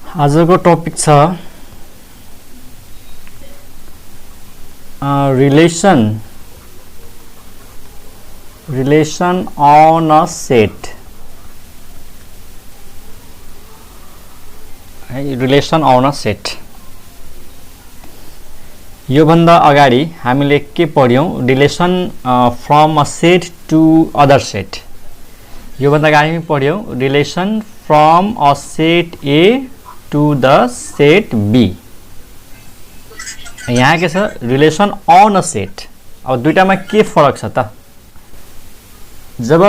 आजको टपिक छ relation on a set है। रिलेसन अन अ सेट यो भन्दा अगाडि हामीले के पढ्यौं? Relation from a set to other set. यो भन्दा अगाडि हामी पढ्यौं relation from a set A to the set B. यहाँ के छ? Relation on a set. अब दुईटामा के फरक छ त? जब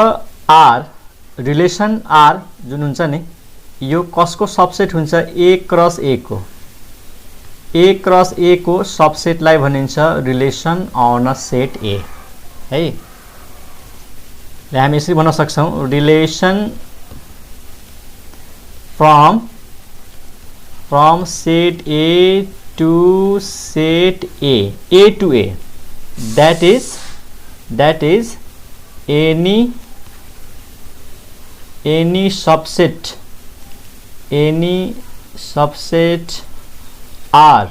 आर रिलेसन आर जुन हुन्छ नि, यो कसको सबसेट हुन्छ? ए क्रस ए को। ए क्रस ए को सबसेटलाई भनिन्छ relation on a set A है। हामी यसरी भन्न सक्छौं relation from set A to set A to A, that is any subset R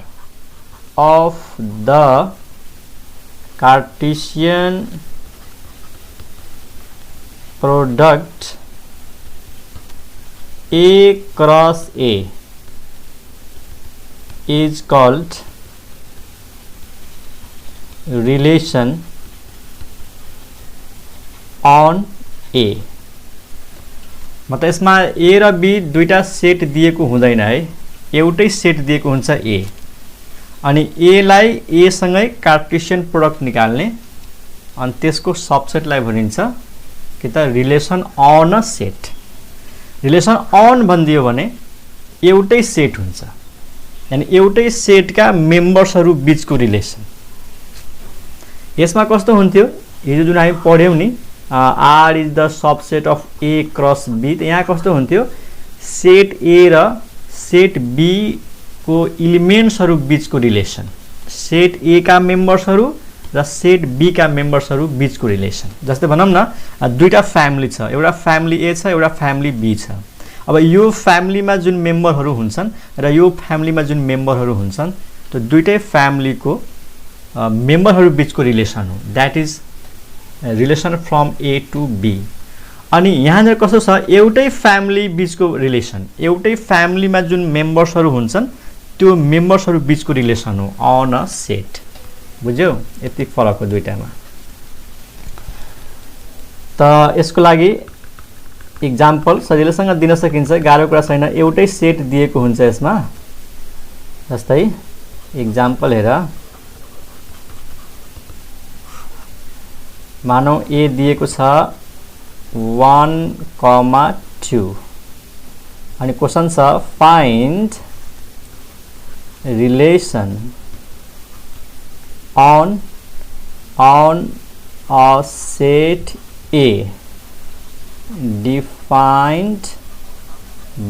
of the Cartesian product A cross A is called relation on A। मतलब यसमा A र B दुईटा set दिएको हुँदैन है, एउटै सेट दिएको हुन्छ A। अनि A लाई A सँगै कार्टेशियन प्रोडक्ट निकाल्ने अनि त्यसको सबसेटलाई भनिन्छ के त relation on a set. Relation on भनिदियो भने एउटै सेट हुन्छ, यानी एउटै सेटका मेम्बर्सहरु बीचको रिलेसन। यसमा कस्तो हुन्थ्यो? हिजो जुन हामी पढ्यौं नि R is the subset of A cross B, त यहाँ कस्तो हुन्थ्यो? सेट A र सेट B को एलिमेन्ट्सहरु बीचको रिलेसन, सेट A का मेम्बर्सहरु र सेट B का मेम्बर्सहरु बीचको रिलेसन। जस्तै भनौं न दुईटा फ्यामिली छ, एउटा फ्यामिली A छ, एउटा फ्यामिली B छ। अब यो फ्यामिलीमा जुन मेम्बरहरु हुन्छन् र यो फ्यामिलीमा जुन मेम्बरहरु हुन्छन्, त्यो दुईटै फ्यामिलीको मेम्बरहरु बीचको रिलेसन हो। That is relation from A to B। अनि यहाँ कस्तो छ? एउटै फ्यामिली बीचको रिलेसन, एउटै फ्यामिलीमा जुन मेम्बर्सहरु हुन्छन् त्यो मेम्बर्सहरु बीचको रिलेसन हो अन अ सेट। बुझ्यौ? यति फरक हो दुईटामा। त यसको लागि एक्जाम्पल सजिलैसँग दिन सकिन्छ, गाह्रो कुरा छैन। एउटै सेट दिएको हुन्छ यसमा। जस्तै एक्जाम्पल हेर, मानौ A दिएको छ 1,2 अनि क्वेशन छ find relation on a set A defined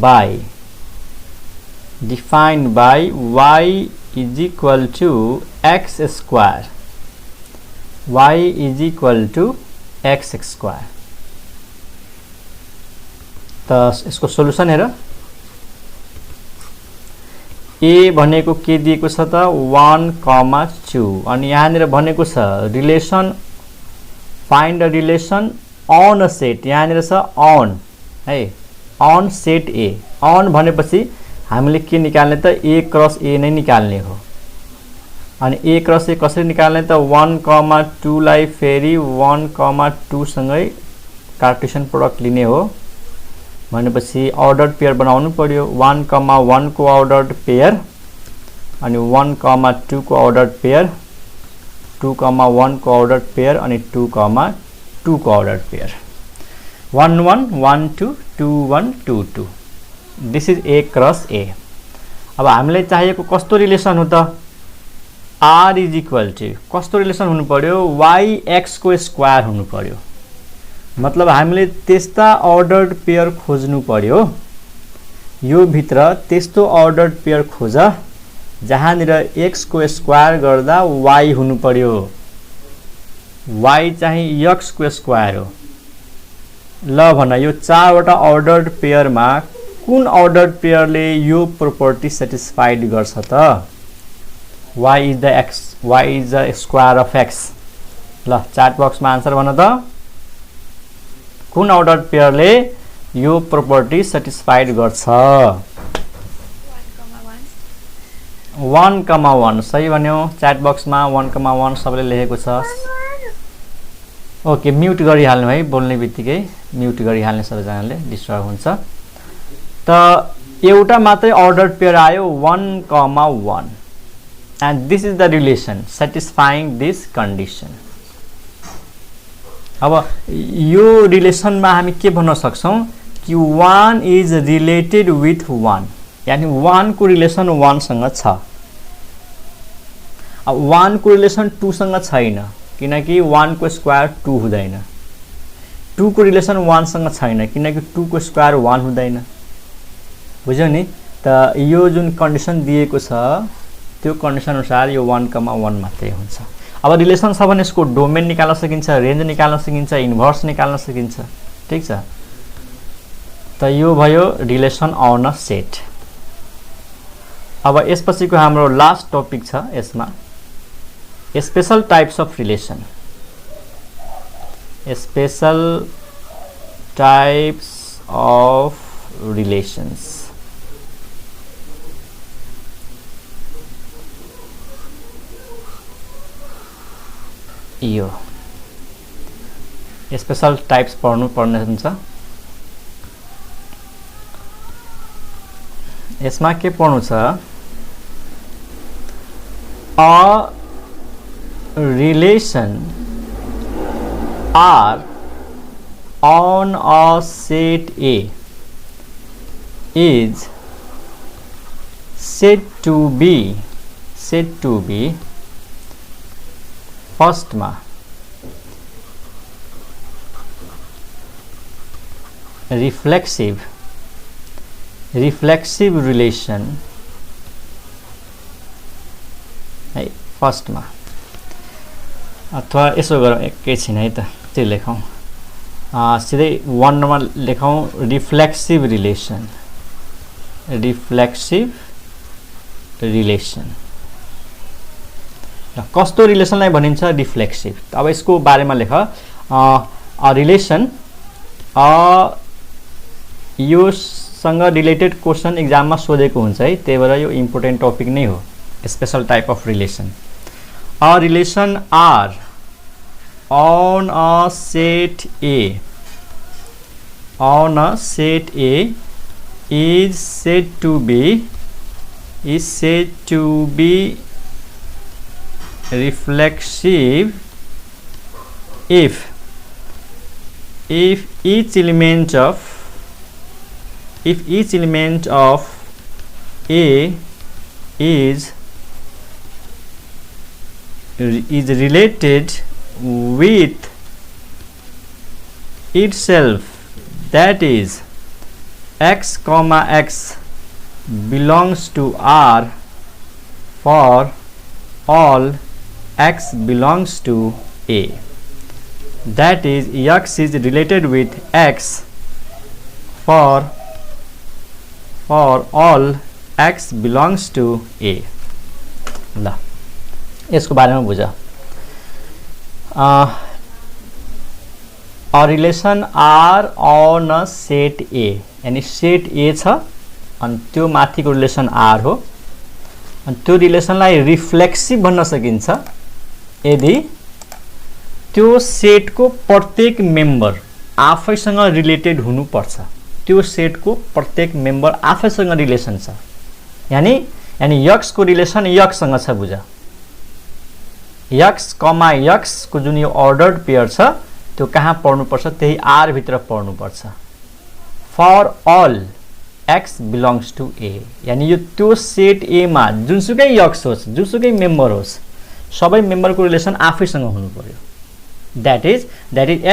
by y is equal to x square, y is equal to x square। त यसको सोलुसन हेर। A भनेको के दिएको छ त 1,2 अनि यहाँनिर भनेको छ relation find a relation on a set. यहाँनिर छ अन है, अन सेट A। अन भनेपछि हामीले के निकाल्ने त? A क्रस A नै निकाल्ने हो। अनि A क्रस A कसरी निकाल्ने त? 1,2 लाई फेरि 1,2 सँगै कार्टेशियन प्रोडक्ट लिने हो भनेपछि अर्डर्ड पेयर बनाउनु पर्यो। 1,1 को अर्डर्ड पेयर अनि 1,2 को अर्डर्ड पेयर, 2,1 को अर्डर्ड पेयर अनि 2,2 को ordered pair. 1 1 1 2 2 1 2 2। This is A cross A। अब हामीलाई चाहिएको कस्तो रिलेसन हो त? R इज इक्वल टु कस्तो रिलेसन हुनु पर्यो? yx को स्क्वायर हुनु पर्यो। मतलब हामीले त्यस्ता अर्डर्ड पेयर खोज्नु पर्यो, यो भित्र त्यस्तो अर्डर्ड पेयर खोज जहाँनिर x को स्क्वायर गर्दा y हुनु पर्यो। y चाहिँ x को स्क्वायर हो। ल भन यो चारवटा अर्डर्ड पेयरमा कुन अर्डर्ड पेयरले यो प्रोपर्टी सेटिस्फाइड गर्छ त y is the square of x ल च्याट बक्समा आन्सर भन त कुन अर्डर्ड पेयरले यो प्रोपर्टी सेटिस्फाइड गर्छ 1,1 सही भन्यो च्याट बक्समा 1,1 सबैले लेखेको छ ओके म्युट गरिहाल्नु है बोल्ने बित्तिकै म्युट गरिहाल्ने सबैजनाले डिस्टर्ब हुन्छ त एउटा मात्रै अर्डर्ड पेयर आयो 1,1 and this is the relation satisfying this condition अब यो रिलेसनमा हामी के भन्न सक्छौं कि 1 is related with 1 यानी 1 को रिलेसन 1 सँग छ अब 1 को रिलेसन 2 सँग छैन किनकि 1 को स्क्वायर 2 हुँदैन 2 को रिलेसन 1 सँग छैन किनकि 2 को स्क्वायर 1 हुँदैन बुझ्यौ नि त यो जुन कन्डिसन दिएको छ त्यो कन्डिसन अनुसार यो 1,1 मात्रै हुन्छ अब रिलेसन छ भने यसको डोमेन निकाल्न सकिन्छ रेन्ज निकाल्न सकिन्छ इन्भर्स निकाल्न सकिन्छ ठीक छ त यो भयो रिलेसन अन अ सेट अब यसपछिको हाम्रो लास्ट टपिक छ यसमा special types of relation special types of relations यो स्पेशल टाइप्स पढ्नु पर्ने हुन्छ यसमा के पढ्नु छ a relation R on a set A is said to be first ma reflexive relation है फर्स्ट मा अथवा यसो गरौँ एकैछिन है त त्यो लेखौँ सिधै 1 मा लेखौँ रिफ्लेक्सिभ रिलेसन कस्तो रिलेसनलाई भनिन्छ रिफ्लेक्सिभ अब यसको बारेमा लेख अ रिलेसन यो सँग रिलेटेड क्वेशन एक्जाममा सोधेको हुन्छ है त्यही भएर यो इम्पोर्टेन्ट टपिक नै हो special type of relation a relation R on a set A is said to be reflexive if each element of A is related with itself, that is x comma x belongs to R for all x belongs to A, that is x is related with x for all x belongs to A. ल यसको बारेमा बुझ a relation R on a set A यानी set A छ अनि त्यो माथिको relation R हो अनि त्यो रिलेसनलाई रिफ्लेक्सिभ भन्न सकिन्छ यदि त्यो सेटको प्रत्येक मेम्बर आफैसँग रिलेटेड हुनुपर्छ त्यो सेटको प्रत्येक मेम्बर आफैसँग रिलेसन छ यानी x को रिलेसन x सँग छ बुझ x कमा x को जुन यो अर्डर्ड पेयर छ त्यो कहाँ पढ्नु पर्छ त्यही R भित्र पढ्नु पर्छ for all x belongs to A यानी यो त्यो सेट A मा जुनसुकै x होस् जुनसुकै मेम्बर होस् सबै मेम्बरको रिलेसन आफैसँग हुनु पर्यो that is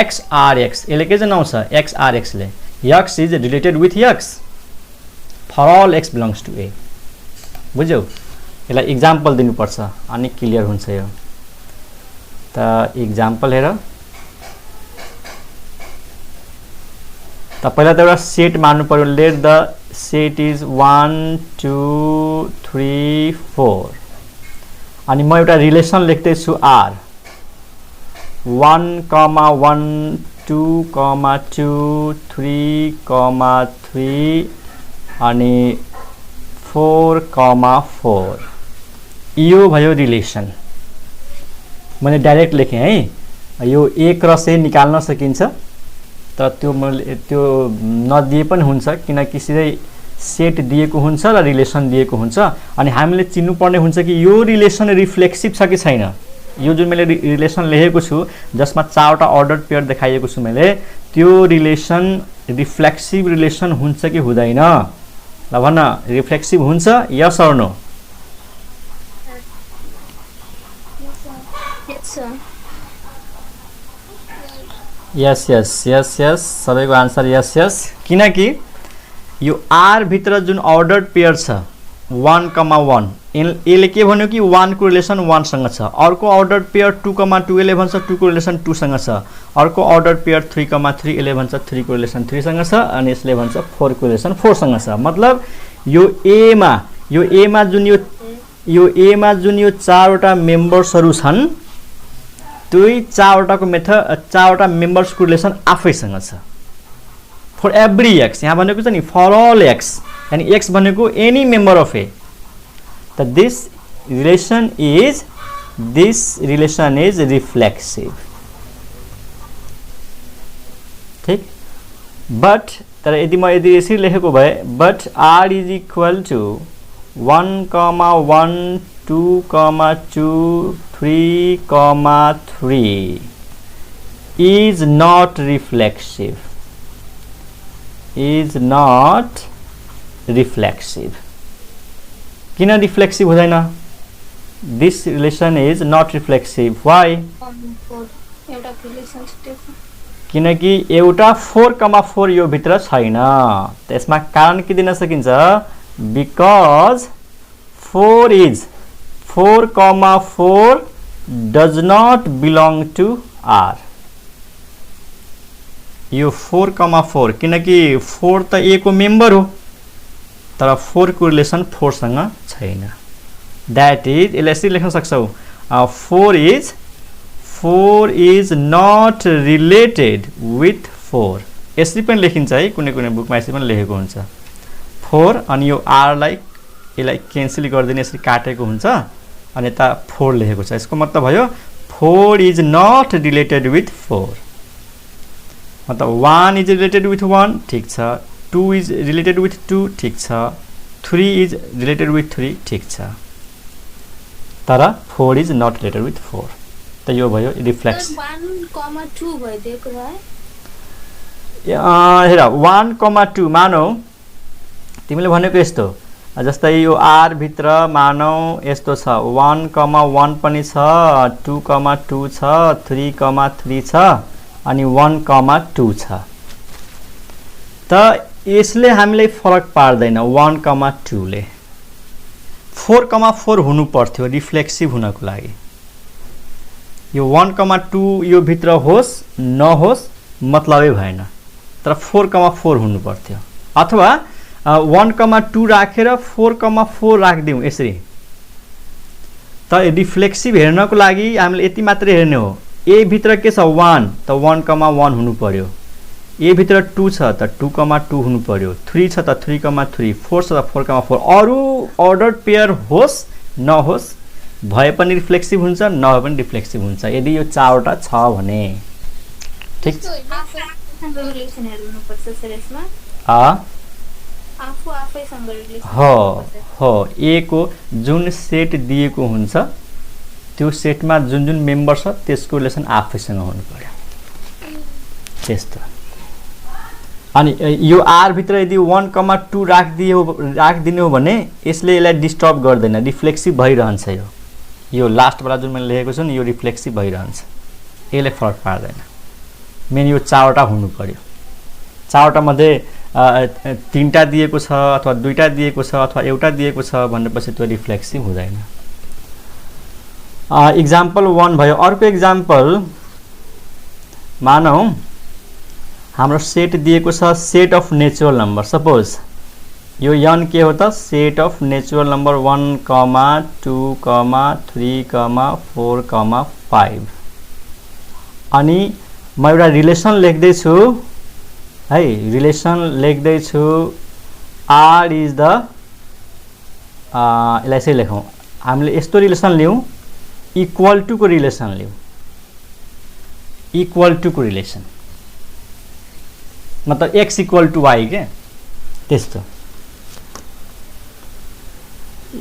x r x यसले के जनाउँछ x r x ले x is related with x for all x belongs to A बुझ्यौ यसलाई एक्जाम्पल दिनुपर्छ अनि क्लियर हुन्छ यो त एक्जाम्पल हेर त पहिला त एउटा सेट मान्नु पर्यो लेट द सेट इज 1 2 3 4 अनि म एउटा रिलेसन लेख्दैछु R 1 1 2 2 3 3 अनि 4 4 यो भयो रिलेसन मैले डाइरेक्ट लेखेँ है यो A क्रस A निकाल्न सकिन्छ तर त्यो नदिए पनि हुन्छ किनकि सिधै सेट दिएको हुन्छ र रिलेसन दिएको हुन्छ अनि हामीले चिन्नु पर्ने हुन्छ कि यो रिलेसन रिफ्लेक्सिभ छ कि छैन यो जुन मैले रिलेसन लेखेको छु जसमा चारवटा अर्डर पेयर देखाइएको छु मैले त्यो रिलेसन रिफ्लेक्सिभ रिलेसन हुन्छ कि हुँदैन ल भन्न रिफ्लेक्सिभ हुन्छ यस अर नो यस यस यस यस सबैको आन्सर यस यस किनकि यो R भित्र जुन अर्डर पेयर छ 1 1 यसले के भन्यो कि 1 को रिलेसन 1 सँग छ अर्को अर्डर पेयर 2 2 यसले भन्छ 2 को रिलेसन 2 सँग छ अर्को अर्डर पेयर 3 3 यसले भन्छ 3 को रिलेसन 3 सँग छ अनि यसले भन्छ 4 को रिलेसन 4 सँग छ मतलब यो A मा जुन यो चारवटा मेम्बर्सहरु छन् दुई चारवटाको मेथड चारवटा मेम्बर्सको रिलेसन आफैसँग छ फर एभ्री x यहाँ भनेको छ नि फर अल x यानी x भनेको एनी मेम्बर अफ A त दिस रिलेसन इज रिफ्लेक्सिभ ठीक बट तर यदि यसरी लेखेको भए but R is equal to 1 1 2 2 3 3 is not reflexive किन रिफ्लेक्सिभ हुँदैन this relation is not reflexive why किनकि एउटा 4 यो भित्र छैन त्यसमा कारण के दिन सकिन्छ because 4 4 does not belong to R यो 4 4 किनकि 4 त A को मेम्बर हो तर 4 को रिलेसन 4 सँग छैन that is यसलाई यसरी लेख्न सक्छौ 4 is not related with 4 यसरी पनि लेखिन्छ है कुनै बुकमा यसरी पनि लेखेको हुन्छ 4 अनि यो R लाई यसलाई क्यान्सल गर्दिने यसरी काटेको हुन्छ अनि यता 4 लेखेको छ यसको मतलब भयो 4 is not related with 4 मतलब 1 is related with 1 ठीक छ 2 is related with 2 ठीक छ 3 is related with 3 ठीक छ तर 4 is not related with 4 त यो भयो रिफ्लेक्स 1 2 भइदिएको है हेर 1 2 मानौ तिमीले भनेको यस्तो जस्तै यो R भित्र मानौ यस्तो छ 1 1 पनि छ 2 2 छ 3 3 छ अनि 1 2 छ त यसले हामीलाई फरक पार्दैन 1 2 ले 4 4 हुनु पर्थ्यो रिफ्लेक्सिभ हुनको लागि यो 1 2 यो भित्र होस् नहोस् मतलबै भएन तर 4 4 हुनु पर्थ्यो अथवा 1 2 राखेर 4 4 राख्दियौ यसरी त रिफ्लेक्सिभ हेर्नको लागि हामीले यति मात्र हेर्ने हो A भित्र के छ 1 त 1 1 हुनु पर्यो A भित्र 2 छ त 2 2 हुनु पर्यो 3 छ त 3 3 4 छ त 4 4 अरु अर्डर पेयर होस् नहोस् भए पनि रिफ्लेक्सिभ हुन्छ नभए पनि रिफ्लेक्सिभ हुन्छ यदि यो चारवटा छ भने ठीक छ रिलेसन हेर्नु पर्छ सर यसमा आफू आफैसँग रिलेसन हो A को जुन सेट दिएको हुन्छ त्यो सेटमा जुन जुन मेम्बर छ त्यसको रिलेसन आफैसँग हुनु पर्यो त्यस्तो अनि यो R भित्र यदि 1 2 राखदिने हो भने यसले डिस्टर्ब गर्दैन रिफ्लेक्सिभ भइरहन्छ यो लास्ट वाला जुन मैले लेखेको छु नि यो रिफ्लेक्सिभ भइरहन्छ यसले फरक पार्दैन मेन यो चारवटा हुनु पर्यो चारवटा मध्ये तीनटा दिएको छ अथवा दुईटा दिएको छ अथवा एउटा दिएको छ भनेपछि त्यो रिफ्लेक्सिभ हुँदैन एक्जाम्पल 1 भयो अर्को एक्जाम्पल मानौ हाम्रो सेट दिएको छ set of natural number suppose यो n के हो त सेट अफ नेचुरल नम्बर 1, 2, 3, 4, 5 अनि म एउटा रिलेसन लेख्दै छु है रिलेसन लेख्दै छु r इज द यसलाई चाहिँ लेखौँ हामीले यस्तो रिलेसन लियौँ इक्वल टु को रिलेसन लियौँ इक्वल टु को रिलेसन मतलब x इक्वल टु y के त्यस्तो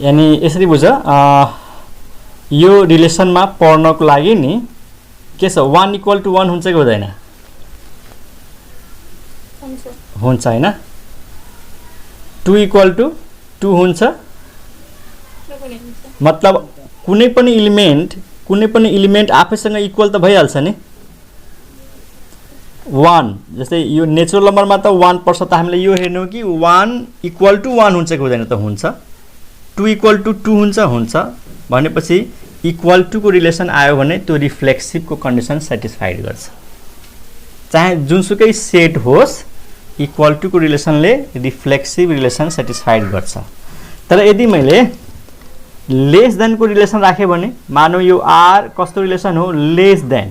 यानी यसरी बुझ यो रिलेसनमा पढ्नको लागि नि के छ 1 इक्वल टु 1 हुन्छ कि हुँदैन हुन्छ हैन 2 इक्वल टु 2 हुन्छ मतलब कुनै पनि इलिमेन्ट आफैसँग इक्वल त भइहाल्छ नि 1 जस्तै यो नेचुरल नम्बरमा त 1 पर्छ त हामीले यो हेर्नु कि 1 इक्वल टु 1 हुन्छ कि हुँदैन त हुन्छ 2 इक्वल टु 2 हुन्छ भनेपछि इक्वल टु को रिलेसन आयो भने त्यो रिफ्लेक्सिभ को कन्डिसन सेटिस्फाइड गर्छ चाहे जुनसुकै सेट होस् इक्वल टु को रिलेसनले रिफ्लेक्सिभ रिलेसन सेटिस्फाइड गर्छ तर यदि मैले लेस देन को रिलेसन राखे भने मानौ यो r कस्तो रिलेसन हो लेस देन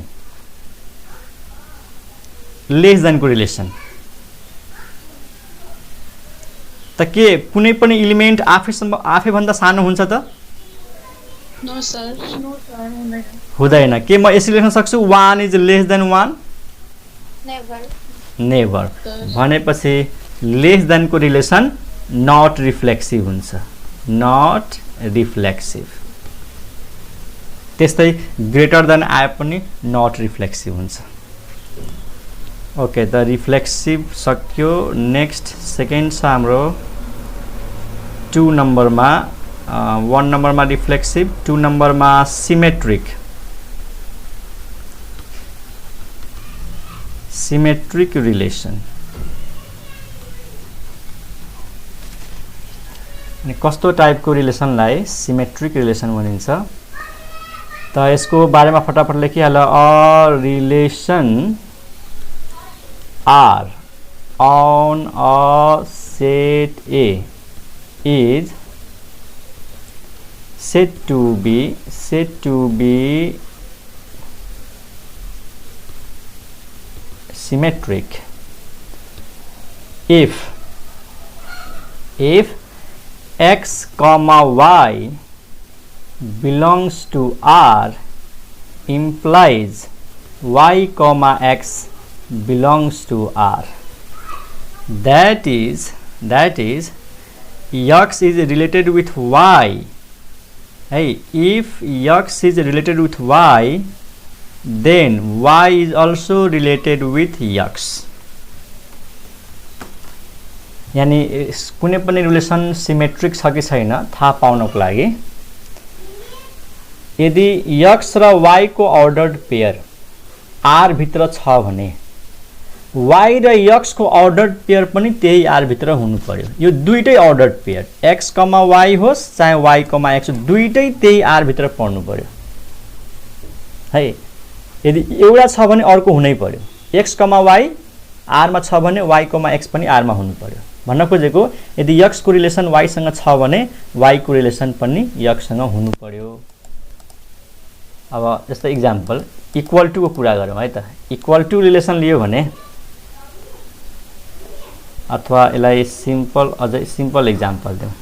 को रिलेसन त के कुनै पनि एलिमेन्ट आफैभन्दा सानो हुन्छ त नो सर हुँदैन के म यसरी लेख्न सक्छु 1 इज लेस देन 1 नेभर भनेपछि लेस देन को रिलेसन नट रिफ्लेक्सिभ हुन्छ नट रिफ्लेक्सिभ त्यस्तै ग्रेटर देन आए पनि नट रिफ्लेक्सिभ हुन्छ ओके द रिफ्लेक्सिभ सक्यो नेक्स्ट सेकेन्ड छ हाम्रो 2 नम्बरमा 1 नम्बरमा रिफ्लेक्सिभ 2 नम्बरमा सिमेट्रिक रिलेसन अनि कस्तो टाइपको रिलेसनलाई सिमेट्रिक रिलेसन भनिन्छ त यसको बारेमा फटाफट लेखिहाल a relation R on a set A is said to be symmetric if x comma y belongs to R implies y comma x belongs to R that is x is related with y hey if x is related with y then y is also related with x यानी कुनै पनि relation symmetric छ कि छैन थाहा पाउनको लागि यदि x र y को अर्डर्ड पेयर R भित्र छ भने y र x को अर्डर्ड पेयर पनि त्यही R भित्र हुनु पर्यो यो दुईटै अर्डर्ड पेयर x, y होस् चाहे y, x दुईटै त्यही R भित्र पर्नु पर्यो है यदि एउटा छ भने अर्को हुनै पर्यो x, y R मा छ भने y, x पनि R मा हुनु पर्यो भन्न खोजेको यदि x को रिलेसन y सँग छ भने y को रिलेसन पनि x सँग हुनु पर्यो अब जस्तो एक्जाम्पल इक्वल टु को कुरा गरौँ है त इक्वल टु रिलेसन लियो भने अथवा यसलाई अझै सिम्पल एक्जाम्पल दिउँ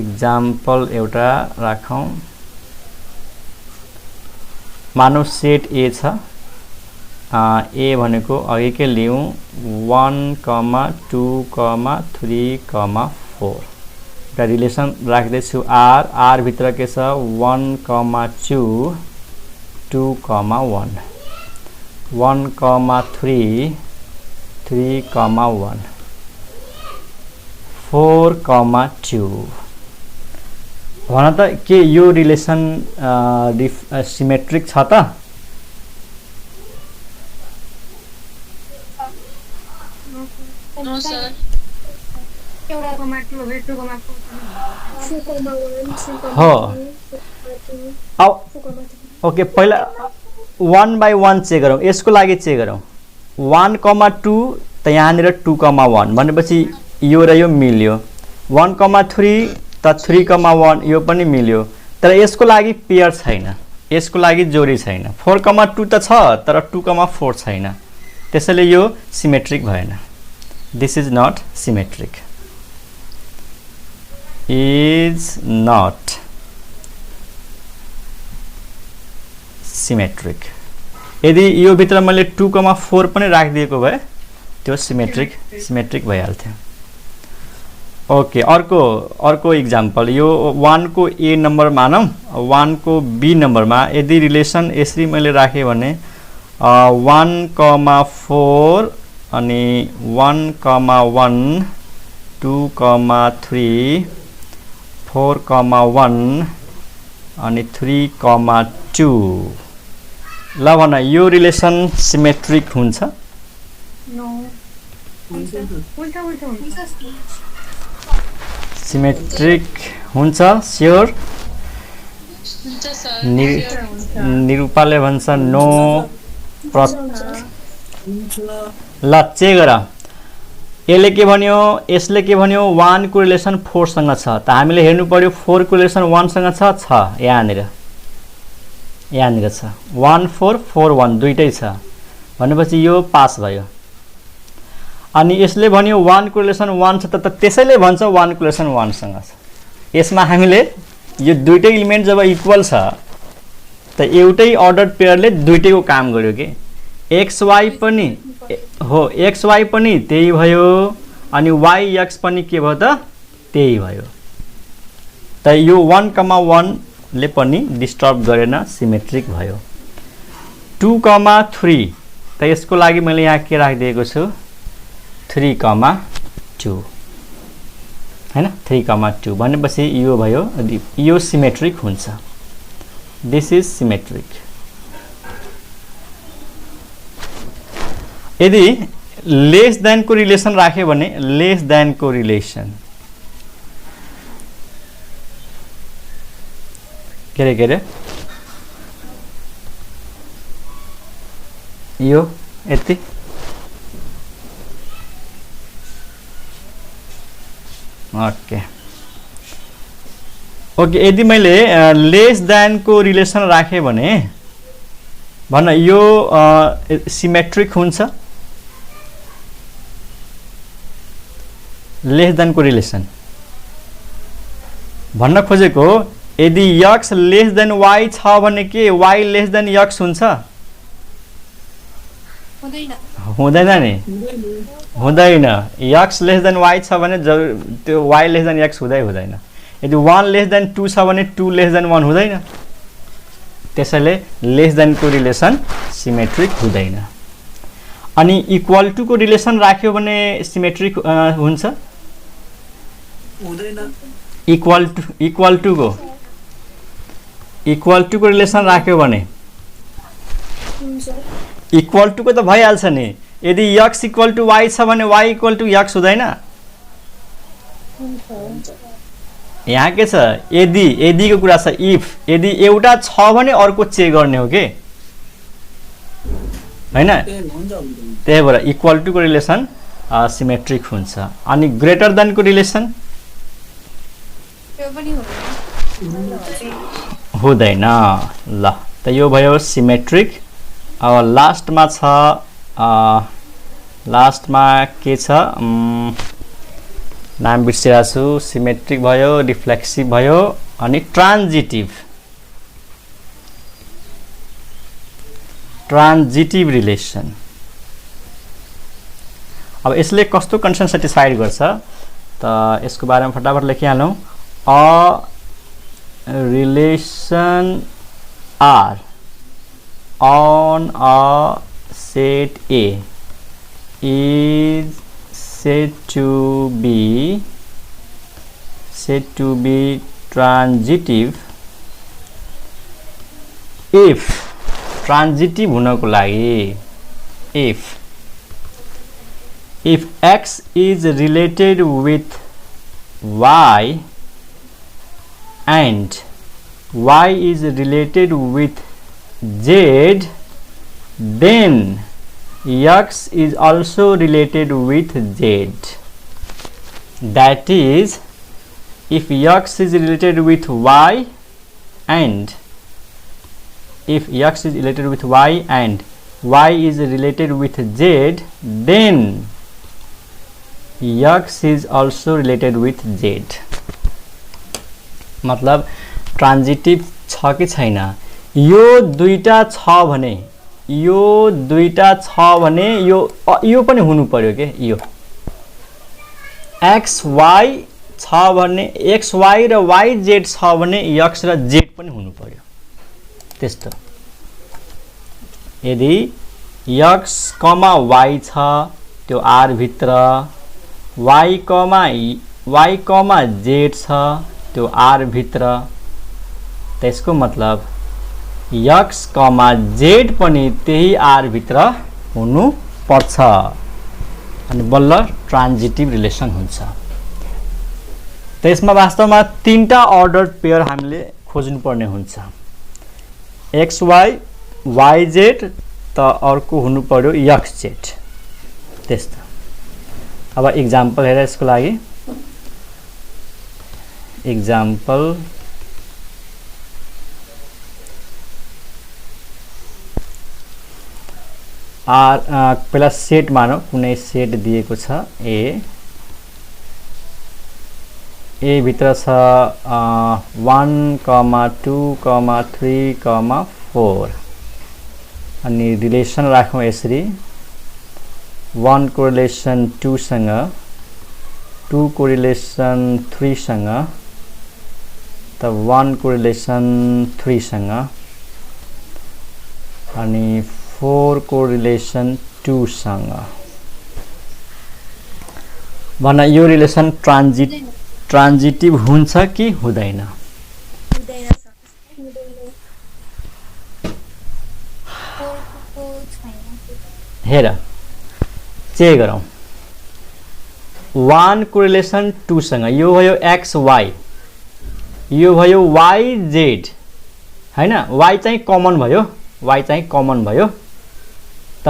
एक्जाम्पल एउटा राखौँ मानौ सेट A छ A भनेको अघिकै लियौँ 1, 2, 3, 4 एउटा रिलेसन राख्दैछु R भित्र के छ 1, 2, 2, 1 1, 3, 1 4, 2 भन त के यो रिलेसन सिमेट्रिक छ त नो सर हो ओके पहिला 1 by 1 चेक गरौँ यसको लागि चेक गरौँ 1, 2 त यहाँनिर 2, 1 भनेपछि यो र यो मिल्यो 1,3 त 3,1 यो पनि मिल्यो तर यसको लागि पेयर छैन यसको लागि जोडी छैन 4,2 त छ तर 2,4 छैन त्यसैले यो सिमेट्रिक भएन this is not symmetric is not symmetric यदि यो भित्र मैले 2,4 पनि राखिदिएको भए त्यो सिमेट्रिक भइहाल्थ्यो ओके अर्को इक्जाम्पल यो 1 को ए नम्बर मानौं 1 को बी नम्बरमा यदि रिलेसन यसरी मैले राखे भने 1,4 अनि 1,1 2,3 4,1 अनि 3,2 ल भन यो रिलेसन सिमेट्रिक हुन्छ नो हुन्छ सिमेट्रिक हुन्छ स्योर हुन्छ सर निरूपाले भन्छ नो ल चेक गर यसले के भन्यो यसले के भन्यो 1 को रिलेसन 4 सँग छ त हामीले हेर्नु पर्यो 4 को रिलेसन 1 सँग छ यहाँनिर छ 1 4 4 1 दुईटै छ भनेपछि यो पास भयो अनि यसले भन्यो 1 को रिलेसन 1 छ त त्यसैले भन्छ 1 को रिलेसन 1 सँग छ यसमा हामीले यो दुईटै एलिमेन्ट जब इक्वल छ त एउटै अर्डर पेयरले दुईटैको काम गर्यो के xy पनि हो xy पनि त्यही भयो अनि yx पनि के भयो त त्यही भयो त यो 1,1 ले पनि डिस्टर्ब गरेन सिमेट्रिक भयो 2,3 त यसको लागि मैले यहाँ के राखिदिएको छु 3,2 हैन 3,2 भनेपछि यो भयो यो सिमेट्रिक हुन्छ दिस इज सिमेट्रिक यदि लेस देन को रिलेसन राख्यो भने लेस देन को रिलेसन के रे यो यति ओके यदि मैले लेस देन को रिलेसन राखे भने भन्न यो सिमेट्रिक हुन्छ लेस देन को रिलेसन भन्न खोजेको यदि x लेस देन y छ भने के y लेस देन x हुन्छ हुँदैन नि हुँदैन x लेस देन y छ भने त्यो y लेस देन x हुँदैन यदि 1 लेस देन 2 छ भने 2 लेस देन 1 हुँदैन त्यसैले लेस देन को रिलेसन सिमेट्रिक हुँदैन अनि इक्वल टु को रिलेसन राख्यो भने सिमेट्रिक हुन्छ हुँदैन इक्वल टु को रिलेसन राख्यो भने इक्वल टु को त भइहाल्छ नि यदि x इक्वल टु y छ भने y इक्वल टु x हुँदैन यहाँ के छ यदि को कुरा छ इफ यदि एउटा छ भने अर्को चेक गर्ने हो के हैन त्यही भएर इक्वल टु को रिलेसन सिमेट्रिक हुन्छ अनि ग्रेटर देन को रिलेसन हुँदैन ल त यो भयो सिमेट्रिक अब लास्टमा के छ नाम बिर्सिरहेको छु सिमेट्रिक भयो रिफ्लेक्सिभ भयो अनि ट्रान्जिटिभ रिलेसन अब यसले कस्तो कन्डिसन सेटिस्फाइड गर्छ त यसको बारेमा फटाफट लेखिहालौं a relation R on a set A is said to be transitive if transitive हुनको लागि if x is related with y and y is related with z, then x is also related with z. that is if x is related with y and if x is related with y and y is related with z, then x is also related with z. मतलब ट्रान्जिटिभ छ कि छैन, यो दुईटा छ भने यो पनि हुनु पर्यो के, यो एक्स वाई छ भने एक्स वाई र वाई जेड छ भने एक्स र जेड पनि हुनु पर्यो त्यस्तो। यदि एक्स कमा वाई छ त्यो आर भित्र, वाई कमा जेड छ त्यो आर भित्र, त्यसको मतलब एक्स कमा जेड पनि त्यही आर भित्र हुनु पर्छ अनि बल्ल ट्रान्जिटिभ रिलेसन हुन्छ। त्यसमा वास्तवमा तीनटा अर्डर पेयर हामीले खोज्नु पर्ने हुन्छ, एक्स वाई वाई जेड त अर्को हुनु पर्यो एक्स जेड त्यस्तो। अब इक्जाम्पल हेर, यसको लागि इक्जाम्पल पहिला सेट मानौ, कुनै सेट दिएको छ ए भित्र छ 1, 2, 3, 4 अनि रिलेसन राखौँ यसरी 1 को रिलेसन 2 सँग, 2 को रिलेसन 3 सँग, त 1 को रिलेसन 3 सँग अनि 4 को रिलेसन 2 सँग। भन यो रिलेसन ट्रान्जिटिभ हुन्छ कि हुँदैन? हेर चेक गरौँ, 1 को रिलेसन 2 सँग यो भयो एक्स वाई, यो भयो वाई जेड हैन, वाई चाहिँ कमन भयो, त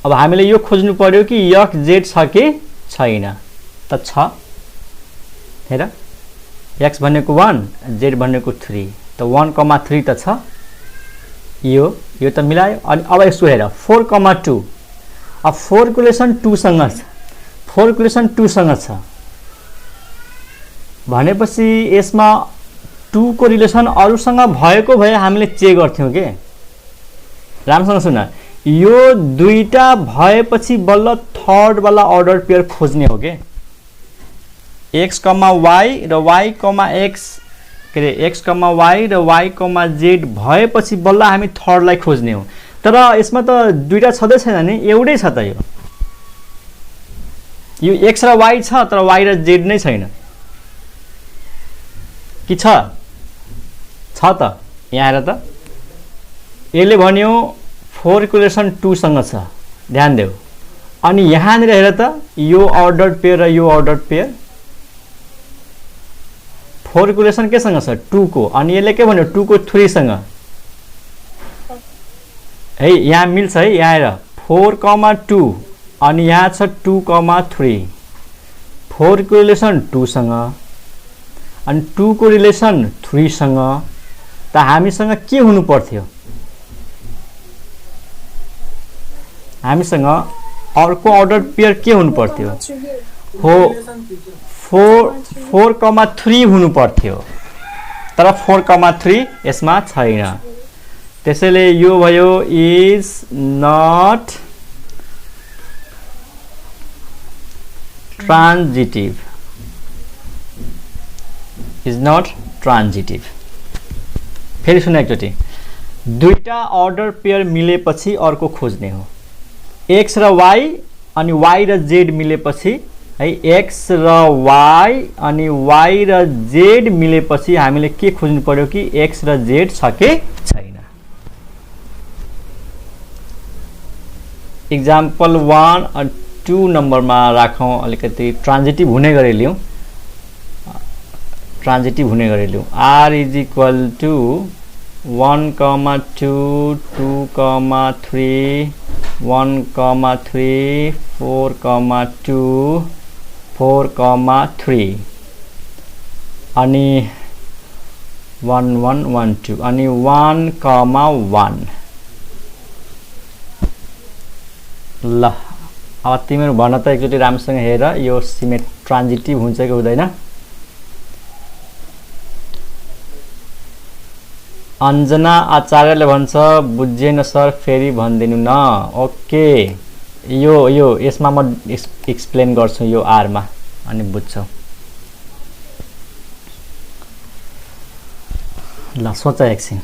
अब हामीले यो खोज्नु पर्यो कि एक्स जेड छ कि छैन, त छ। हेर एक्स भनेको 1 जेड भनेको 3, त 1,3 त छ, यो त मिलायो। अनि अब यसो हेर 4,2, अब 4 को रिलेसन 2 सँग छ, 4 को रिलेसन 2 सँग छ भनेपछि यसमा 2 को रिलेसन अरूसँग भएको भए हामीले चेक गर्थ्यौं के। राम्रोसँग सुन, यो दुईटा भएपछि बल्ल थर्ड वाला अर्डर पेयर खोज्ने हो के, एक्स कमा वाई र वाई कमा एक्स के अरे एक्स कमा वाई र वाई कमा जेड भएपछि बल्ल हामी थर्डलाई खोज्ने हो। तर यसमा त दुईटा छँदै छैन नि, एउटै छ त, यो एक्स र वाई छ तर वाई र जेड नै छैन कि छ त। यहाँ हेर त, यसले भन्यो 4 को रिलेसन 2 सँग छ, ध्यान देऊ। अनि यहाँनिर हेर त, यो अर्डर पेयर र यो अर्डर पेयर 4 को रिलेसन केसँग छ 2 को, अनि यसले के भन्यो 2 को 3 सँग है, यहाँ मिल्छ है। यहाँ हेर 4,2 अनि यहाँ छ 2,3, 4 को रिलेसन 2 सँग अनि 2 को रिलेसन 3 सँग, त हामीसँग के हुनु पर्थ्यो, हामीसँग अर्को अर्डर पेयर के हुनु पर्थ्यो, 4,3 हुनु पर्थ्यो, तर 4,3 यसमा छैन। त्यसैले यो भयो इज नट ट्रान्जिटिभ, इज नट ट्रान्जिटिभ। फेरि सुन एकचोटि, दुईटा अर्डर पेयर मिलेपछि अर्को खोज्ने हो, एक्स र वाई अनि वाई र जेड मिलेपछि है, एक्स र वाई अनि वाई र जेड मिलेपछि हामीले के खोज्नु पर्यो कि एक्स र जेड छ कि छैन। इक्जाम्पल 1 र 2 नम्बरमा राखौँ, अलिकति ट्रान्जिटिभ हुने गरी लिउँ, आर इज इक्वल टु 1,2, 2,3, 1,3, 4,2 4,3 अनि 1,1,1,2 अनि 1,1 ल अब तिमीहरु भन त एकचोटी राम्रोसँग हेर यो सिमेट ट्रान्जिटिभ हुन्छ कि हुँदैन अञ्जना आचार्यले भन्छ बुझेन सर फेरि भन्दिनु न ओके यो यसमा म एक्सप्लेन गर्छु यो आर मा अनि बुझ्छौ ल सोच एकछिन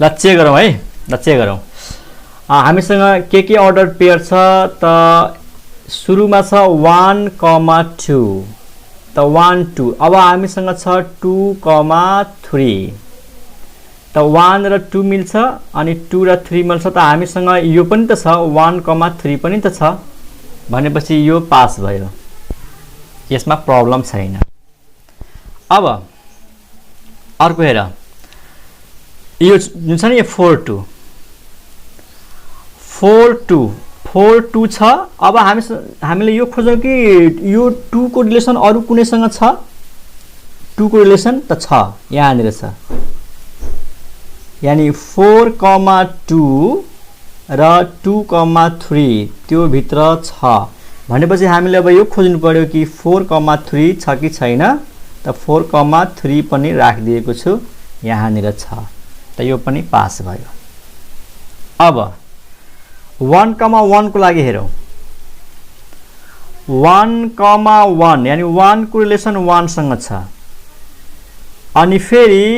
ल चेक गरौँ है ल चेक गरौँ हामीसँग के अर्डर पेयर छ त सुरुमा छ 1,2 त 1 2 अब हामीसँग छ 2,3 त 1 र 2 मिल्छ अनि 2 र 3 मिल्छ त हामीसँग यो पनि त छ 1,3 पनि त छ भनेपछि यो पास भयो यसमा प्रब्लम छैन अब अर्को हेर यो जुन छ नि यो 4 2 छ अब हामीले यो खोजौं कि यो 2 को रिलेसन अरु कुनैसँग छ 2 को रिलेसन त छ यहाँनिर छ यानी 4,2 र 2,3 त्यो भित्र छ भनेपछि हामीले अब यो खोज्नु पर्यो कि 4,3 छ कि छैन त 4,3 पनि राखिदिएको छु यहाँनिर छ त यो पनि पास भयो अब 1,1 को लागि हेरौं 1,1 यानी 1 को रिलेसन 1 सँग छ अनि फेरि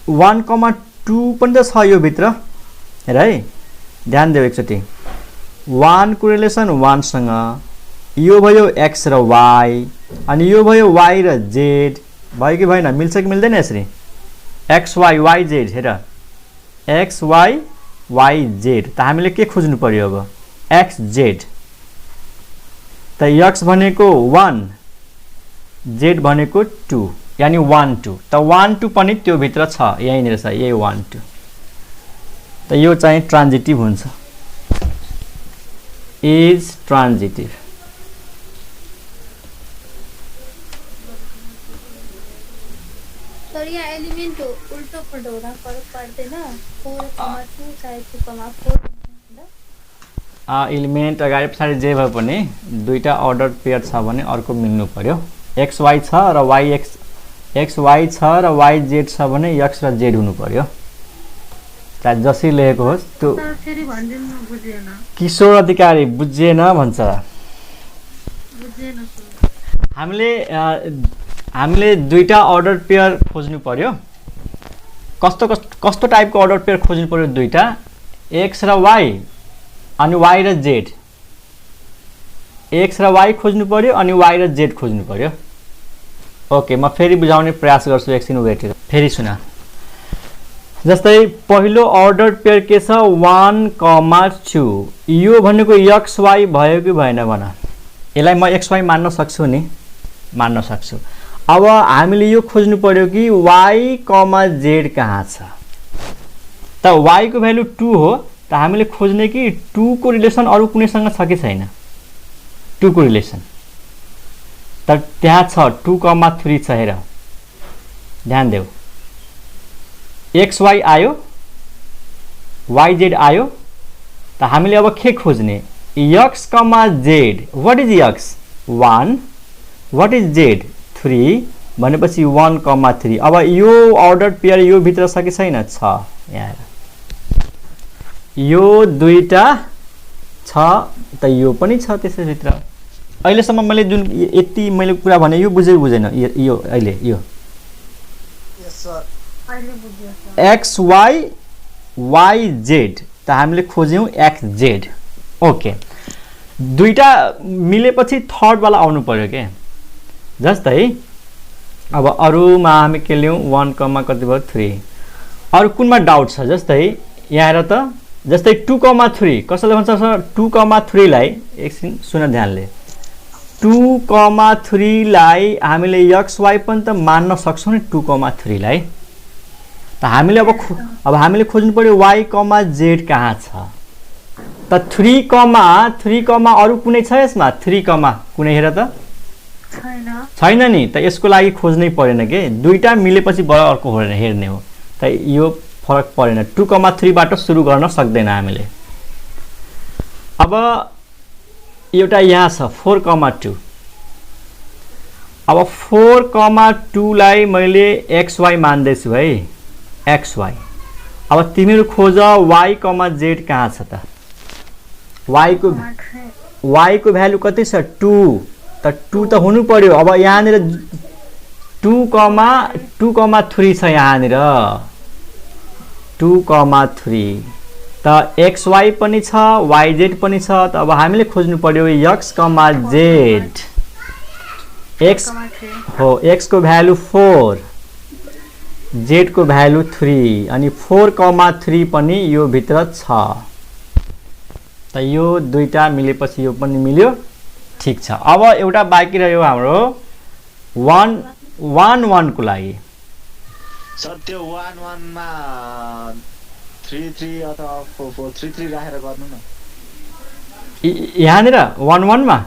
1,2 पनि त छ यो भित्र हेर है ध्यान देऊ एकचोटी 1 को रिलेसन 1 सँग यो भयो x र y अनि यो भयो y र z भयो कि भएन मिल्छ कि मिल्दैन यसरी x y y z हेर x y y z त हामीले के खोज्नु पर्यो अब x z त x भनेको 1 z भनेको 2 यानी 1 2 त 1 2 पनि त्यो भित्र छ यहीँनिर छ यही 1 2 त यो चाहिँ ट्रान्जिटिभ हुन्छ इज ट्रान्जिटिभ सर यहाँ एलिमेन्ट उल्टो पल्टो हुँदा फरक पर्दैन 4,2 चाहे 2,4 एलिमेन्ट अगाडि पछाडि जे भए पनि दुईटा अर्डर पेयर छ भने अर्को मिल्नु पर्यो x y छ र x y छ र y z छ भने x र z हुनु पर्यो चाहे जसरी लेखेको होस् त्यो फेरि भन्दिनु बुझेन किशोर अधिकारी बुझेन भन्छ बुझेन सर हामीले दुईटा अर्डर पेयर खोज्नु पर्यो कस्तो टाइपको अर्डर पेयर खोज्नु पर्यो दुईटा x र y अनि y र z x र y खोज्नु पर्यो अनि y र z खोज्नु पर्यो ओके म फेरि बुझाउने प्रयास गर्छु एकछिन वेट फेरि सुन जस्तै पहिलो अर्डर पेयर के छ 1,2 यो भनेको x y भयो कि भएन भन यसलाई म x y मान्न सक्छु नि मान्न सक्छु अब हामीले यो खोज्नु पर्यो कि y, z कहाँ छ त y को भ्यालु 2 हो त हामीले खोज्ने कि 2 को रिलेसन अरु कुनैसँग छ कि छैन 2 को रिलेसन त त्यहाँ छ 2,3 छ हेर ध्यान देऊ x y आयो y z आयो त हामीले अब के खोज्ने x, z what is x 1 what is z 3 भनेपछि 1,3 अब यो अर्डर पेयर यो भित्र छ कि छैन छ यहाँ यो दुईटा छ त यो पनि छ त्यसै भित्र अहिलेसम्म मैले जुन यति मैले कुरा भने यो बुझेन यो अहिले यो यस सर अहिले बुझ्यो sir x y y z त हामीले खोज्यौं x z ओके दुईटा मिलेपछि थर्ड वाला आउनु पर्यो के जस्तै अब अरुमा हामी के ल्याउँ 1, कति भयो 3 अरु कुनमा डाउट छ जस्तै यहाँ हेर त जस्तै 2,3 कसैले भन्छ सर 2,3 लाई एकछिन सुन ध्यानले 2,3 लाई हामीले x y पनि त मान्न सक्छौं नि 2,3 लाई त हामीले अब हामीले खोज्नु पर्यो y, z कहाँ छ त 3 कमा अरू कुनै छ यसमा 3 कमा कुनै हेर त छैन छैन नि त यसको लागि खोज्नै परेन के दुईटा मिलेपछि बर अर्को हेर्ने हो त यो फरक परेन 2,3 बाट सुरु गर्न सक्दैन हामीले अब एउटा यहाँ छ 4,2 अब 4,2 लाई मैले xy मान्दैछु है xy अब तिमीहरू खोज y, z कहाँ छ त y को भ्यालु कति छ 2 त 2 त हुनु पर्यो अब यहाँनिर 2,3 छ यहाँनिर 2,3 त xy पनि छ yz पनि छ त अब हामीले खोज्नु पर्यो x, z x हो x को भ्यालु 4 z को भ्यालु 3 अनि 4,3 पनि यो भित्र छ त यो दुईटा मिलेपछि यो पनि मिल्यो ठीक छ अब एउटा बाँकी रह्यो हाम्रो 1 को लागि सर त्यो 1 1 मा 3 3 अथवा 4 4 3 3 राखेर गर्नु न यहाँनिर 1 1 मा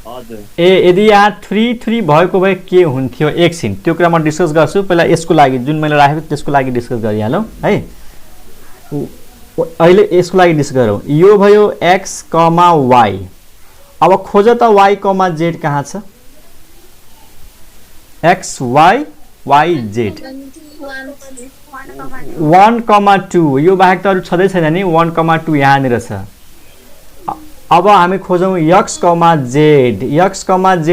हजुर ए यदि यहाँ 3 3 भएको भए के हुन्थ्यो एकछिन त्यो कुरा म डिस्कस गर्छु पहिला यसको लागि जुन मैले राखेको त्यसको लागि डिस्कस गरिहालौँ है अहिले यसको लागि डिस्कस गरौँ यो भयो x, y अब खोज त y, z कहाँ छ x y y z 1,2 यो बाहेक त अरू छँदै छैन नि 1,2 यहाँनिर छ अब हामी खोजौँ x, z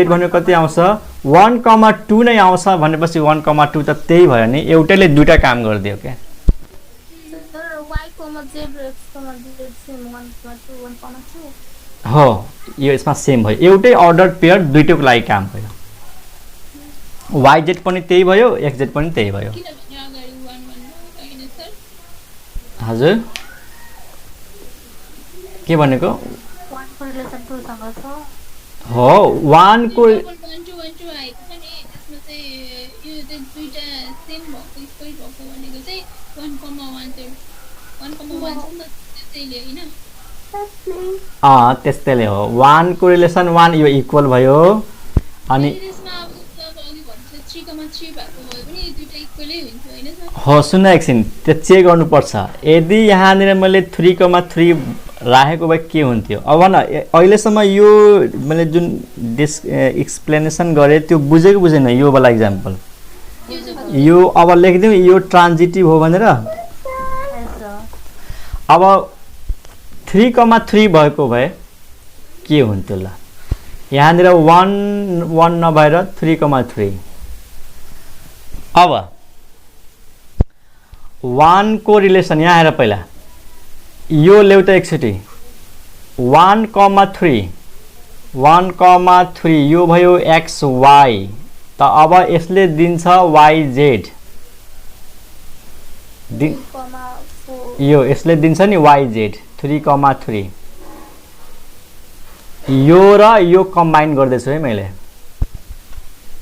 भनेको कति आउँछ 1,2 नै आउँछ भनेपछि 1,2 त त्यही भयो नि एउटैले दुईटा काम गरिदियो क्या हो यो यसमा सेम भयो एउटै अर्डर पेयर दुईटैको लागि काम भयो yz पनि त्यही भयो xz पनि त्यही भयो हजुर के भनेको हो 1 को त्यस्तैले हो 1 को रिलेसन 1 यो इक्वल भयो अनि हो सुन्न एकछिन त्यो चेक गर्नुपर्छ यदि यहाँनिर मैले 3,3 राखेको भए के हुन्थ्यो अब न अहिलेसम्म यो मैले जुन एक्सप्लेनेसन गरेँ त्यो बुझेको बुझेन यो वाला इक्जाम्पल यो अब लेखिदिउँ यो ट्रान्जिटिभ हो भनेर अब 3,3 भएको भए के हुन्थ्यो ल यहाँनिर 1 1 नभएर 3,3 अब 1 को रिलेसन यहाँ हेर पहिला यो ल्याउ त एकचोटि 1,3 यो भयो xy त अब यसले दिन्छ yz यो यसले दिन्छ नि yz 3,3 यो र यो कम्बाइन गर्दैछु है मैले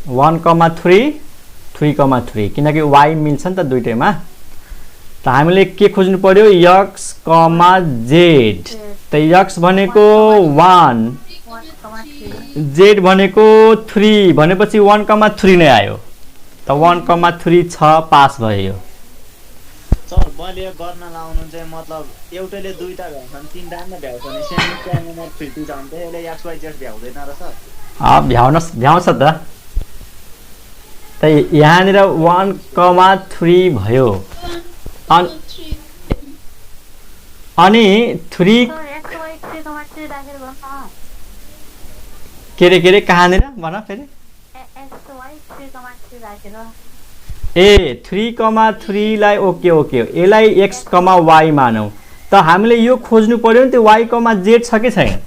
1,3 3,3 किनकि y मिल्छ नि त दुईटैमा त हामीले के खोज्नु पर्यो x, z त x भनेको 1 z भनेको 3 भनेपछि 1,3 नै आयो त 1,3 छ पास भयो सर मैले गर्न लाउनु चाहिँ मतलब एउटैले दुईटा भ्याउँछन् तीनटा नै भ्याउँछन् सेम टाइममा 3 2 जान्छ यसले xyz भ्याउँदैन र सर भ्याउँछ त यहाँनिर 1,3 भयो अनि 3 के रे कहाँनिर भन फेरि ए 3,3 लाई ओके यसलाई x, y मानौ त हामीले यो खोज्नु पर्यो नि त्यो y, z छ कि छैन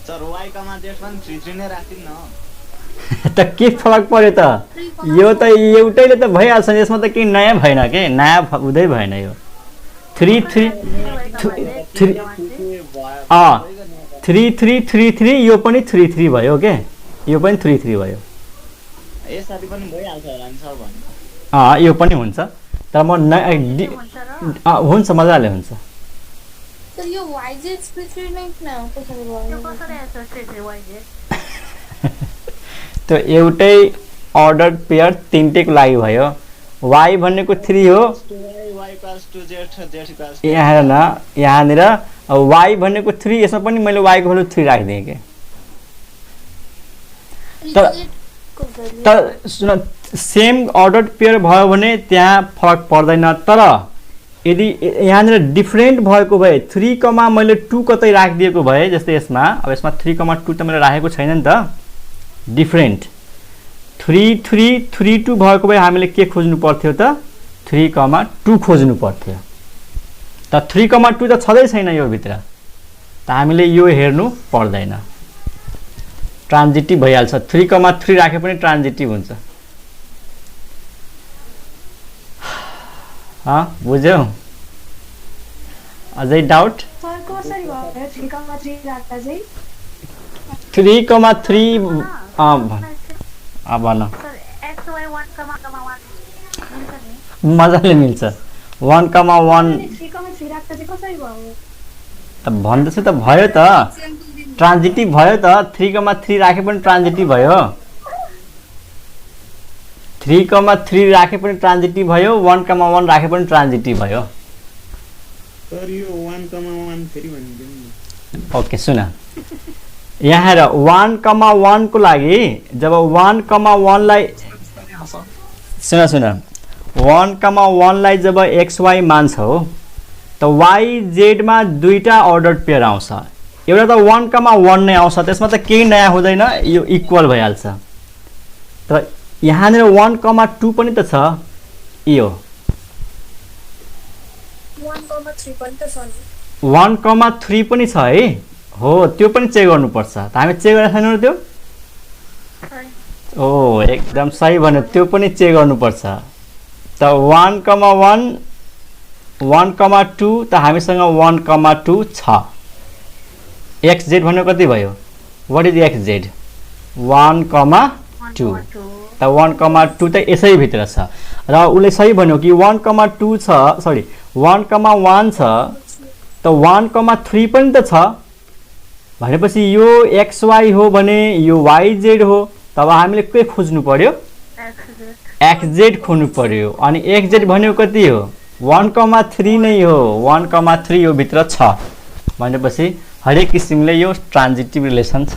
सर y, z पनि 3 3 नै राख्दिन न त के फरक पर्यो त यो त एउटैले त भइहाल्छ नि यसमा त केही नयाँ भएन के नयाँ हुँदै भएन यो 3 3 यो पनि 3 3 भयो के यो पनि 3 3 भयो यसरी पनि भइहाल्छ होला नि सर भन्नु यो पनि हुन्छ तर म हुन्छ मजाले हुन्छ। तर यो वाइजेड प्रिफरेन्ट न कसरी त्यो भयो? कसरी एन्सर स्टेट वाइजे त्यो एउटै अर्डर पेयर तिनटैको लागि भयो। y भनेको 3 हो, y equals to z z equals to यहाँ हेर न यहाँनिर y भनेको 3, यसमा पनि मैले y को भ्यालु 3 राखिदिएँ के। तर सुन सेम अर्डर पेयर भयो भने त्यहाँ फरक पर्दैन, तर यदि यहाँनिर डिफ्रेन्ट भएको भए 3, मैले 2 कतै राखिदिएको भए, जस्तै यसमा अब यसमा 3,2 त मैले राखेको छैन नि त, डिफ्रेन्ट 3 3 3 2 भएको भए हामीले के खोज्नु पर्थ्यो त 3,2 खोज्नु पर्थ्यो। त 3,2 त छँदै छैन यो भित्र, त हामीले यो हेर्नु पर्दैन, ट्रान्जिटिभ भइहाल्छ। 3,3 राखे पनि ट्रान्जिटिभ हुन्छ। बुझ्यौ? अझै डाउट? सर कसरी भयो 3,3 राख्दा चाहिँ? 3,3 भन सर एक्स वाइ 1,1 मजाले मिल्छ। 1,1 3,3 राख्दा चाहिँ कसरी भयो? त भन्दैछु त भयो त, ट्रान्जिटिभ भयो त। 3,3 राखे पनि ट्रान्जिटिभ भयो, 3,3 राखे पनि ट्रान्जिटिभ भयो, 1,1 राखे पनि ट्रान्जिटिभ भयो। सर यो 1,1 फेरि भनिदिनु न। ओके सुन यहाँ हेर 1,1 को लागि जब 1,1 लाई सुन 1,1 लाई जब xy मान्छौ त yz मा दुईटा अर्डर पेयर आउँछ, एउटा त 1,1 नै आउँछ, त्यसमा त केही नयाँ हुँदैन, यो इक्वल भइहाल्छ। तर यहाँनिर 1,2 पनि त छ, यो 1,3 पनि त छ नि। 1,3 पनि छ है, हो त्यो पनि चेक गर्नुपर्छ। त हामी चेक गरेका छैनौँ त्यो? ओ एकदम सही भन्यो, त्यो पनि चेक गर्नुपर्छ। त 1,1 1,2 त हामीसँग 1,2 छ। xz भन्यो कति भयो? What is xz? 1,2 त 1,2 त यसै भित्र छ, र उसले सही भन्यो कि 1,2 छ, सरी 1,1 छ, त 1,3 पनि त छ भनेपछि यो xy हो भने यो yz हो, तब हामीले के खोज्नु पर्यो? xz खोज्नु पर्यो। अनि xz भन्यो कति हो? 1,3 नै हो, 1,3 यो भित्र छ भनेपछि हरेक किसिमले यो ट्रान्जिटिभ रिलेसन छ।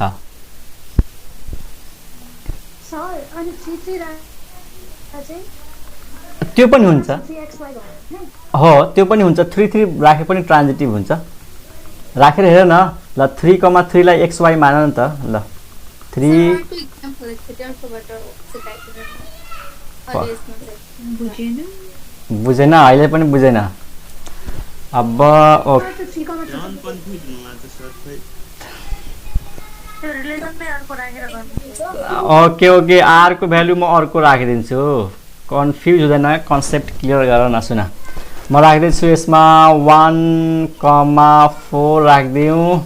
सर अनि 3,3 राख्दा चाहिँ त्यो पनि हुन्छ, 3xy भयो नि? हो त्यो पनि हुन्छ। 3,3 राखे पनि ट्रान्जिटिभ हुन्छ। राखेर हेर न ल, 3,3 लाई xy मान न त ल। 3 बुझेन, अहिले पनि बुझेन। अब सर त्यो 3,3 जन कन्फ्युज हुनुहुन्छ सर खै। त्यो रिलेसनमै अर्को राखेर गर्नु। ओके ओके, आर को भ्यालु म अर्को राखिदिन्छु, कन्फ्युज हुँदैन, कन्सेप्ट क्लियर गर न। सुन म राखिदिन्छु यसमा 1,4 राखिदिउँ,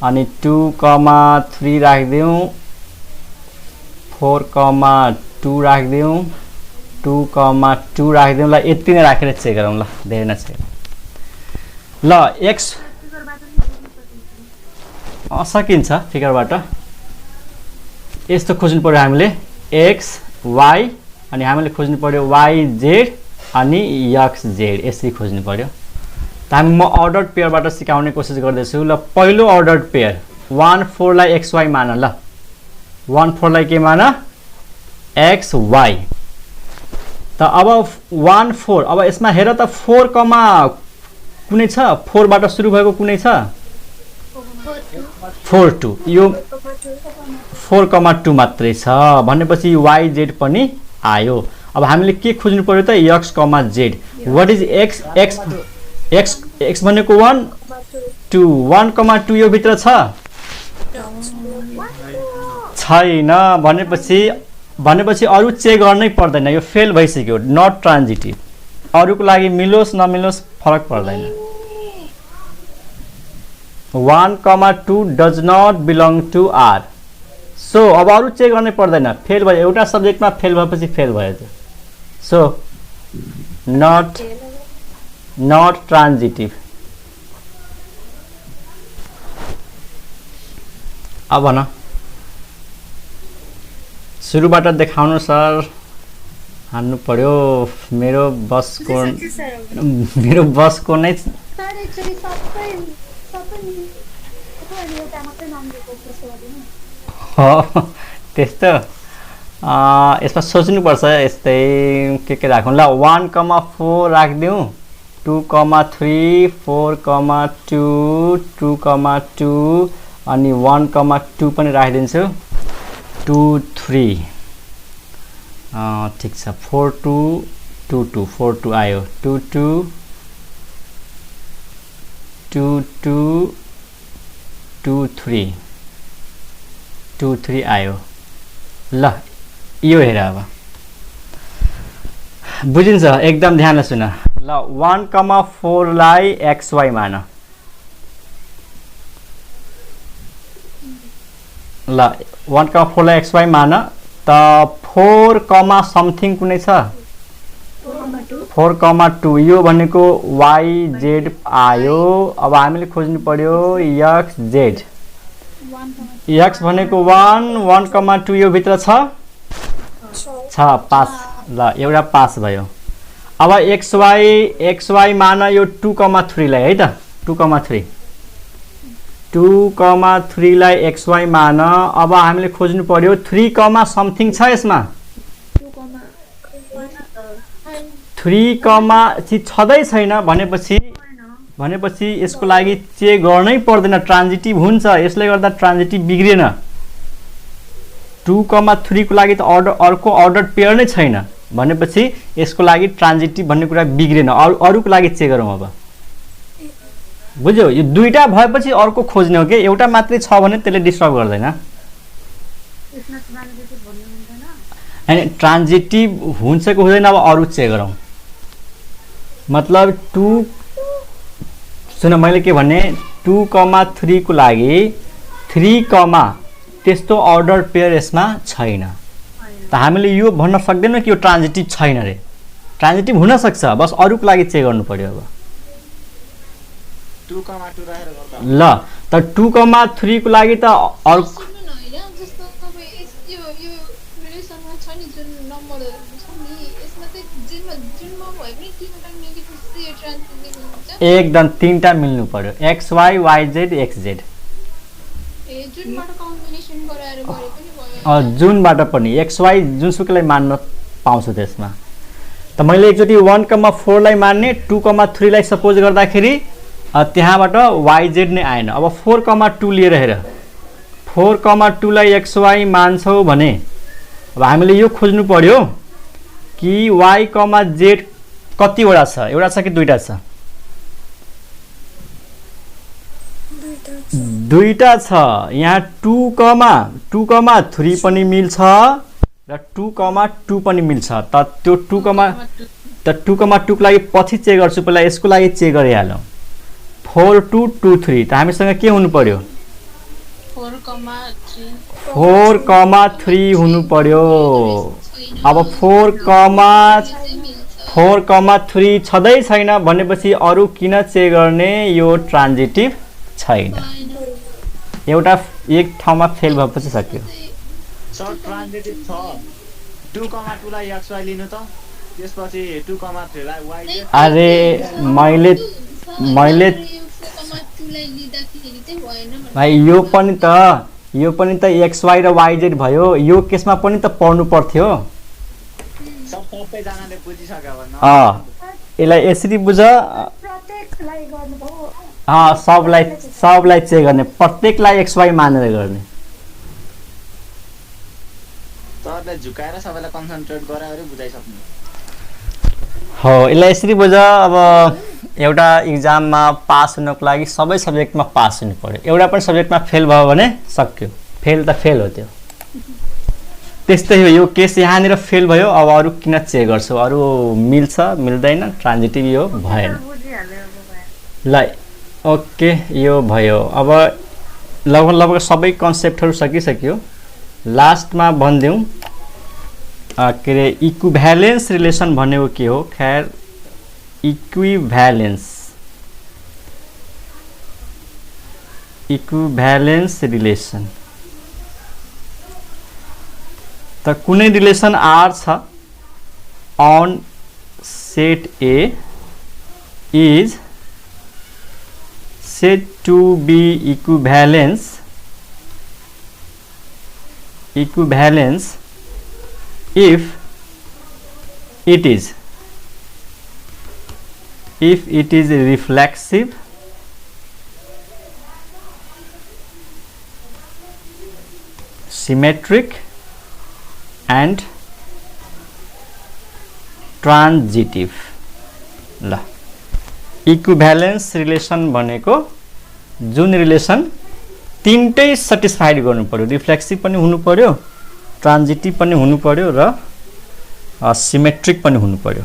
अनि 2,3 राखिदिउँ, 4,2 राखिदिउँ, 2,2 राखिदिउँ। ल यति नै राखेर चेक गरौँ, ल धेरै न चेक। ल एक्स सकिन्छ फिगरबाट। यस्तो खोज्नु पर्यो हामीले एक्स वाई, अनि हामीले खोज्नु पर्यो yz अनि xz, यसरी खोज्नु पर्यो। त हामी म अर्डर पेयरबाट सिकाउने कोसिस गर्दैछु। ल पहिलो अर्डर पेयर 1,4 लाई xy मान, ल 1,4 लाई के मान? xy। त अब 1,4, अब यसमा हेर त 4, कुनै छ 4 बाट सुरु भएको कुनै छ? 4,2, यो 4,2 मात्रै छ भनेपछि yz पनि आयो। अब हामीले के खोज्नु पर्यो त? x, z। What is x? x भनेको 1 2, 1,2 यो भित्र छ छैन भनेपछि अरु चेक गर्नै पर्दैन, यो फेल भइसक्यो, नट ट्रान्जिटिभ। अरूको लागि मिलोस् नमिलोस् फरक पर्दैन। 1,2 does not belong to R. So अब अरू चेक गर्नै पर्दैन, फेल भयो, एउटा सब्जेक्टमा फेल भएपछि फेल भयो। So not not transitive. अब भन सुरुबाट देखाउनु सर, हान्नु पर्यो, मेरो बसको नै सर एक्चुअली सबै एउटा मात्रै नाम दिएको त्यस्तो गर्दिनु। हो त्यस्तो। यसमा सोच्नुपर्छ यस्तै के राखौँ ल। 1,4 राखिदिउँ, 2,3, 4,2, 2,2 अनि 1,2 पनि राखिदिन्छु, 2, 3। ठिक छ। 4, 2, 2, 2, 4, 2 आयो, 2, 2, 2, 2, 2, 3, 2, 3 आयो। ल यो हेर अब बुझिन्छ, एकदम ध्यानले सुन ल। 1,4 लाई XY मान ल, 1,4 लाई XY मान त 4, समथिङ कुनै छ, 4,2 यो भनेको YZ आयो। अब हामीले खोज्नु पर्यो XZ। X भनेको 1, 1,2 यो भित्र छ, 5 ल, एउटा पास भयो। अब XY मान यो 2,3 लाई है त, 2,3 लाई XY मान। अब हामीले खोज्नु पर्यो 3, समथिङ छ यसमा, 3, छँदै छैन भनेपछि यसको लागि चेक गर्नै पर्दैन, ट्रान्जिटिभ हुन्छ। यसले गर्दा ट्रान्जिटिभ बिग्रिएन। 2,3 को लागि त अर्को अर्डर पेयर नै छैन भनेपछि यसको लागि ट्रान्जिटिभ भन्ने कुरा बिग्रिएन। अरूको लागि चेक गरौँ अब, बुझ्यौ? यो दुईटा भएपछि अर्को खोज्ने हो कि, एउटा मात्रै छ भने त्यसले डिस्टर्ब गर्दैन। अनि ट्रान्जिटिभ हुन्छ कि हुँदैन अब अरू चेक गरौँ। मतलब 2 सुन मैले के भने, 2,3 को लागि 3, त्यस्तो अर्डर पेयर यसमा छैन। त हामीले यो भन्न सक्दैनौँ कि यो ट्रान्जिटिभ छैन रे। ट्रान्जिटिभ हुन सक्छ, बस अरूको लागि चेक गर्नु पर्यो। अब 2,2 राखेर गर्दा ल त 2,3 को लागि त अर्को एकदम 3टा मिल्नु पर्यो, XY, YZ, XZ। जुनबाट पनि XY जुनसुकैलाई मान्न पाउँछु त्यसमा। त मैले एकचोटि 1,4 लाई मान्ने, 2,3 लाई सपोज गर्दाखेरि त्यहाँबाट YZ नै आएन। अब 4,2 लिएर हेर, 4,2 लाई XY मान्छौ भने अब हामीले यो खोज्नु पर्यो कि Y, Z कतिवटा छ, एउटा छ कि दुईटा छ? दुईटा छ। यहाँ 2,3 पनि मिल्छ र 2,2 पनि मिल्छ। त त्यो 2,2 को लागि पछि चेक गर्छु, पहिला यसको लागि चेक गरिहालौँ। 4, 2, 2, 3 त हामीसँग के हुनु पर्यो? 4,3 हुनु पर्यो। अब 4,3 छँदै छैन भनेपछि अरू किन चेक गर्ने? यो ट्रान्जिटिभ छैन। एउटा एक ठाउँमा फेल भएपछि सक्यो। सर ट्रान्जिटिभ छ। 2,2 लाई XY लिनु त, त्यसपछि 2,3 लाई YZ। अरे मैले भाइ यो पनि त XY र YZ भयो। यो केसमा पनि त पढ्नु पर्थ्यो। सबैजनाले बुझिसक्यो भने यसलाई यसरी बुझ, प्रत्येकलाई गर्नुभयो। सबलाई चेक गर्ने, प्रत्येकलाई XY मानेर गर्ने। सरले झुकाएर सबैलाई कन्सन्ट्रेट गराएर बुझाइसक्नु हो। यसलाई यसरी बुझ, अब एउटा इक्जाममा पास हुनको लागि सबै सब्जेक्टमा पास हुनु पर्यो। एउटा पनि सब्जेक्टमा फेल भयो भने सक्यो, फेल त फेल हो। त्यो त्यस्तै हो यो केस। यहाँनिर फेल भयो, अब अरू किन चेक गर्छौ? अरू मिल्छ मिल्दैन, ट्रान्जिटिभ यो भएन। ल ओके, यो भयो। अब लगभग सबै कन्सेप्टहरू सकिसक्यो। लास्टमा भनिदिउँ के अरे इक्विभ्यालेन्स रिलेसन भनेको के हो? खैर इक्विभ्यालेन्स रिलेसन। त कुनै रिलेसन आर छ on set A is said to be equivalence if it is reflexive, symmetric and ट्रान्जिटिभ। ल इक्विभ्यालेन्स रिलेसन भनेको जुन रिलेसन तीनटै सेटिस्फाइड गर्नु पर्यो, रिफ्लेक्सिभ पनि हुनु पर्यो, ट्रान्जिटिभ पनि हुनु पर्यो र सिमेट्रिक पनि हुनु पर्यो।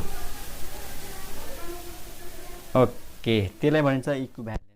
ओके, त्यसलाई भनिन्छ इक्विभ्यालेन्स।